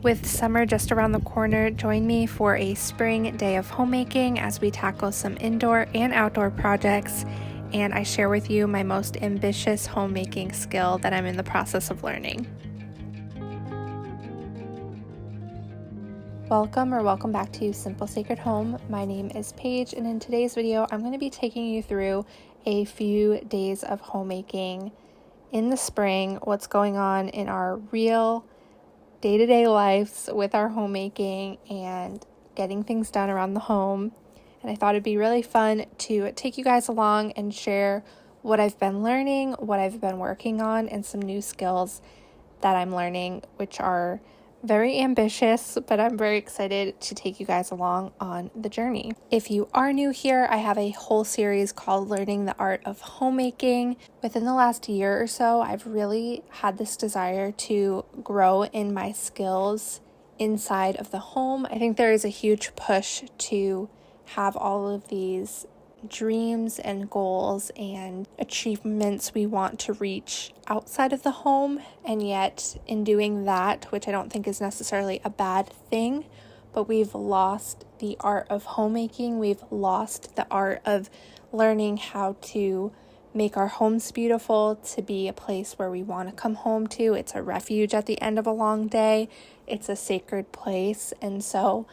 With summer just around the corner, join me for a spring day of homemaking as we tackle some indoor and outdoor projects, and I share with you my most ambitious homemaking skill that I'm in the process of learning. Welcome back to Simple Sacred Home. My name is Paige, and in today's video, I'm going to be taking you through a few days of homemaking in the spring, what's going on in our real day-to-day lives with our homemaking and getting things done around the home. And I thought it'd be really fun to take you guys along and share what I've been learning, what I've been working on, and some new skills that I'm learning, which are very ambitious, but I'm very excited to take you guys along on the journey. If you are new here, I have a whole series called Learning the Art of Homemaking. Within the last year or so, I've really had this desire to grow in my skills inside of the home. I think there is a huge push to have all of these dreams and goals and achievements we want to reach outside of the home, and yet in doing that, which I don't think is necessarily a bad thing, but we've lost the art of homemaking. We've lost the art of learning how to make our homes beautiful, to be a place where we want to come home to. It's a refuge at the end of a long day. It's a sacred place. And so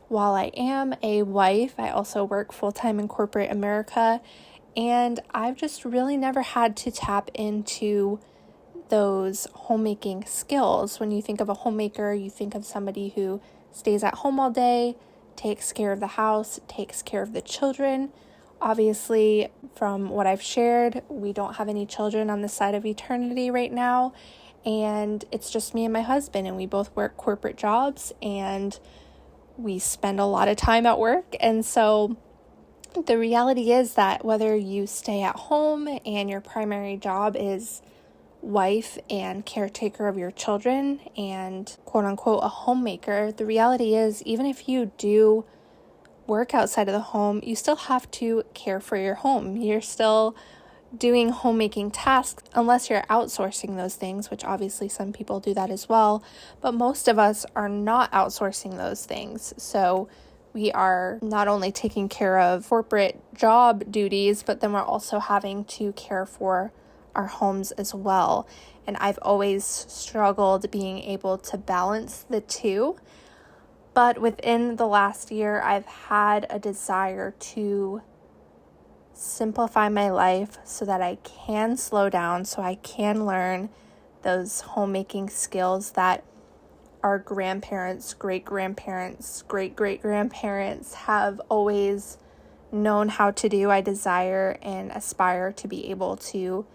while I am a wife, I also work full-time in corporate America, and I've just really never had to tap into those homemaking skills. When you think of a homemaker, you think of somebody who stays at home all day, takes care of the house, takes care of the children. Obviously, from what I've shared, we don't have any children on this side of eternity right now, and it's just me and my husband, and we both work corporate jobs, and we spend a lot of time at work. And so the reality is that whether you stay at home and your primary job is wife and caretaker of your children and quote unquote a homemaker, the reality is even if you do work outside of the home, you still have to care for your home. You're still doing homemaking tasks unless you're outsourcing those things, which obviously some people do that as well, but most of us are not outsourcing those things. So we are not only taking care of corporate job duties, but then we're also having to care for our homes as well. And I've always struggled being able to balance the two. But within the last year, I've had a desire to simplify my life so that I can slow down, so I can learn those homemaking skills that our grandparents, great-grandparents, great-great-grandparents have always known how to do. I desire and aspire to be able to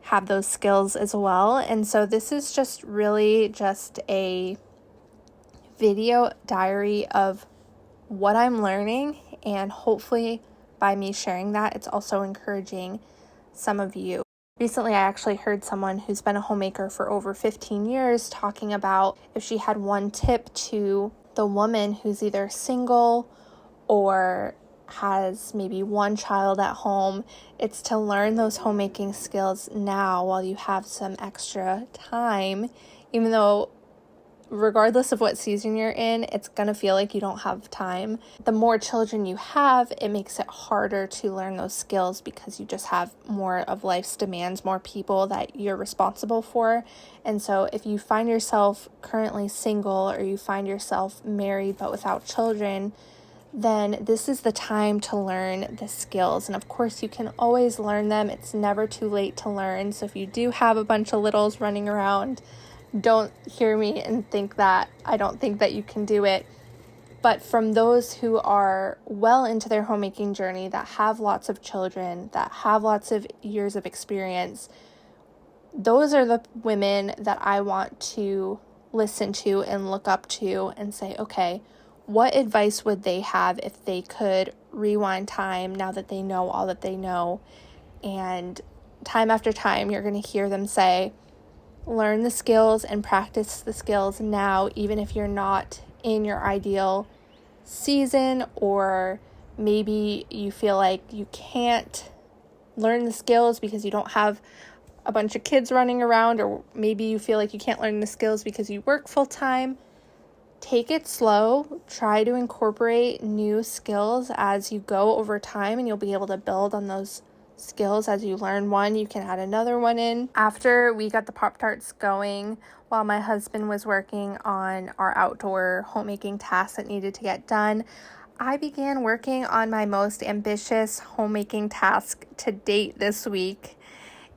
have those skills as well. And so this is just really just a video diary of what I'm learning, and hopefully by me sharing that, it's also encouraging some of you. Recently, I actually heard someone who's been a homemaker for over 15 years talking about if she had one tip to the woman who's either single or has maybe one child at home, it's to learn those homemaking skills now while you have some extra time, even though regardless of what season you're in, it's going to feel like you don't have time. The more children you have, it makes it harder to learn those skills because you just have more of life's demands, more people that you're responsible for. And so if you find yourself currently single or you find yourself married but without children, then this is the time to learn the skills. And of course, you can always learn them. It's never too late to learn. So if you do have a bunch of littles running around, don't hear me and think that I don't think that you can do it. But from those who are well into their homemaking journey, that have lots of children, that have lots of years of experience, those are the women that I want to listen to and look up to and say, okay, what advice would they have if they could rewind time now that they know all that they know? And time after time, you're going to hear them say, learn the skills and practice the skills now, even if you're not in your ideal season, or maybe you feel like you can't learn the skills because you don't have a bunch of kids running around, or maybe you feel like you can't learn the skills because you work full time. take it slow. Try to incorporate new skills as you go over time, and you'll be able to build on those skills. As you learn one, you can add another one in. After we got the Pop-Tarts going, while my husband was working on our outdoor homemaking tasks that needed to get done, I began working on my most ambitious homemaking task to date this week,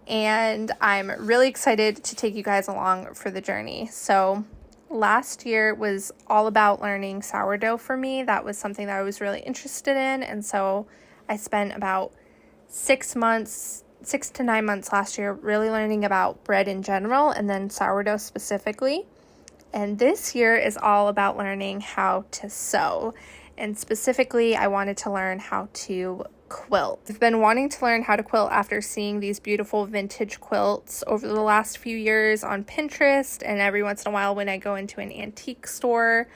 and I'm really excited to take you guys along for the journey. So last year was all about learning sourdough for me. That was something that I was really interested in, and so I spent about 6 to 9 months last year really learning about bread in general and then sourdough specifically. And this year is all about learning how to sew. And specifically, I wanted to learn how to quilt. I've been wanting to learn how to quilt after seeing these beautiful vintage quilts over the last few years on Pinterest, and every once in a while when I go into an antique store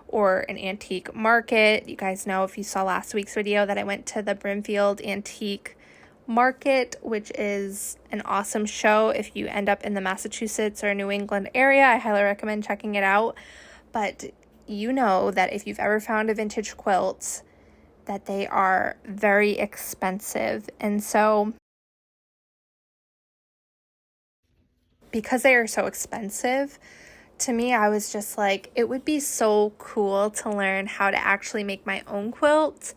or an antique market. You guys know, if you saw last week's video, that I went to the Brimfield Antique Market, which is an awesome show. If you end up in the Massachusetts or New England area, I highly recommend checking it out. But you know that if you've ever found a vintage quilt, that they are very expensive. And so because they are so expensive, to me, I was just like, it would be so cool to learn how to actually make my own quilt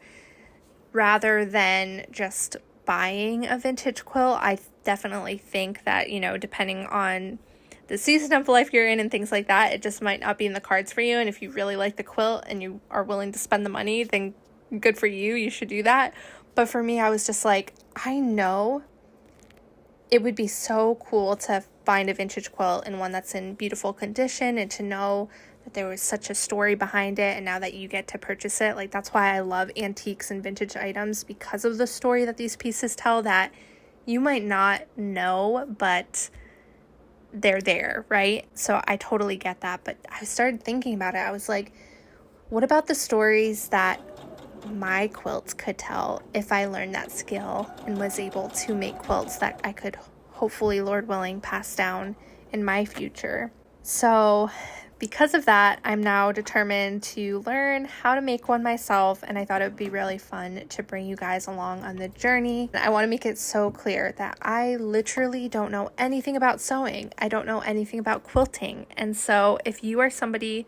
rather than just buying a vintage quilt. I definitely think that, depending on the season of life you're in and things like that, it just might not be in the cards for you. And if you really like the quilt and you are willing to spend the money, then good for you. You should do that. But for me, I was just like, I know it would be so cool to find a vintage quilt and one that's in beautiful condition, and to know that there was such a story behind it, and now that you get to purchase it. Like, that's why I love antiques and vintage items, because of the story that these pieces tell that you might not know, but they're there, right? So I totally get that. But I started thinking about it. I was like, what about the stories that my quilts could tell if I learned that skill and was able to make quilts that I could hopefully, Lord willing, pass down in my future? So because of that, I'm now determined to learn how to make one myself, and I thought it would be really fun to bring you guys along on the journey. I want to make it so clear that I literally don't know anything about sewing. I don't know anything about quilting. And so if you are somebody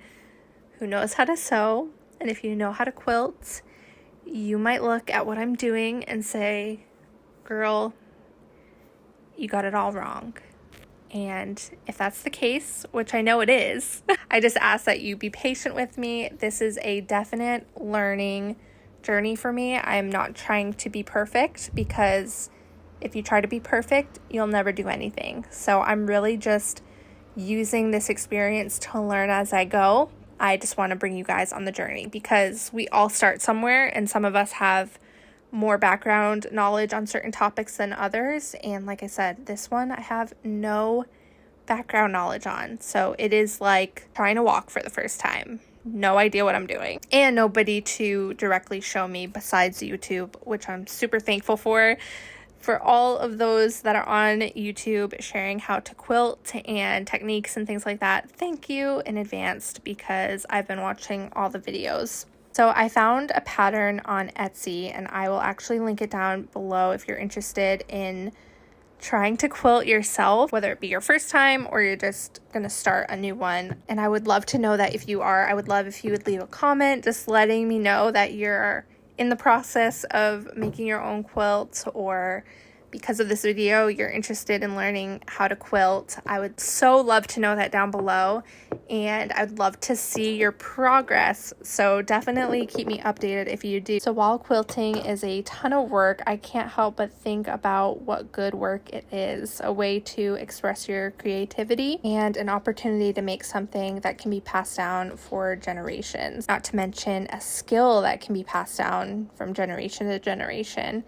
who knows how to sew, and if you know how to quilt, you might look at what I'm doing and say, girl, you got it all wrong. And if that's the case, which I know it is, I just ask that you be patient with me. This is a definite learning journey for me. I'm not trying to be perfect, because if you try to be perfect, you'll never do anything. So I'm really just using this experience to learn as I go. I just want to bring you guys on the journey, because we all start somewhere, and some of us have more background knowledge on certain topics than others. And like I said, this one I have no background knowledge on. So it is like trying to walk for the first time. No idea what I'm doing, and nobody to directly show me besides YouTube, which I'm super thankful for all of those that are on YouTube sharing how to quilt and techniques and things like that. Thank you in advance, because I've been watching all the videos. So I found a pattern on Etsy, and I will actually link it down below if you're interested in trying to quilt yourself, whether it be your first time or you're just gonna start a new one. And I would love to know that if you are. I would love if you would leave a comment just letting me know that you're in the process of making your own quilt, or because of this video, you're interested in learning how to quilt. I would so love to know that down below, and I'd love to see your progress. So definitely keep me updated if you do. So while quilting is a ton of work, I can't help but think about what good work it is, a way to express your creativity and an opportunity to make something that can be passed down for generations, not to mention a skill that can be passed down from generation to generation.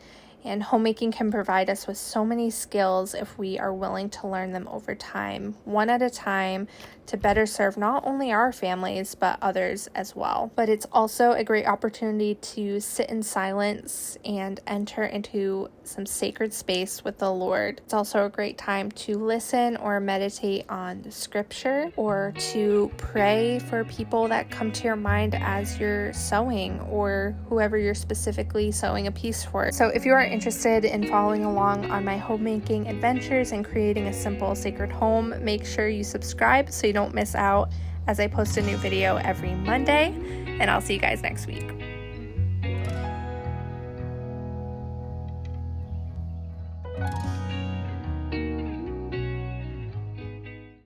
And homemaking can provide us with so many skills if we are willing to learn them over time, one at a time, to better serve not only our families, but others as well. But it's also a great opportunity to sit in silence and enter into some sacred space with the Lord. It's also a great time to listen or meditate on the scripture, or to pray for people that come to your mind as you're sewing, or whoever you're specifically sewing a piece for. So if you are interested in following along on my homemaking adventures and creating a simple sacred home, make sure you subscribe so you don't miss out as I post a new video every Monday, and I'll see you guys next week.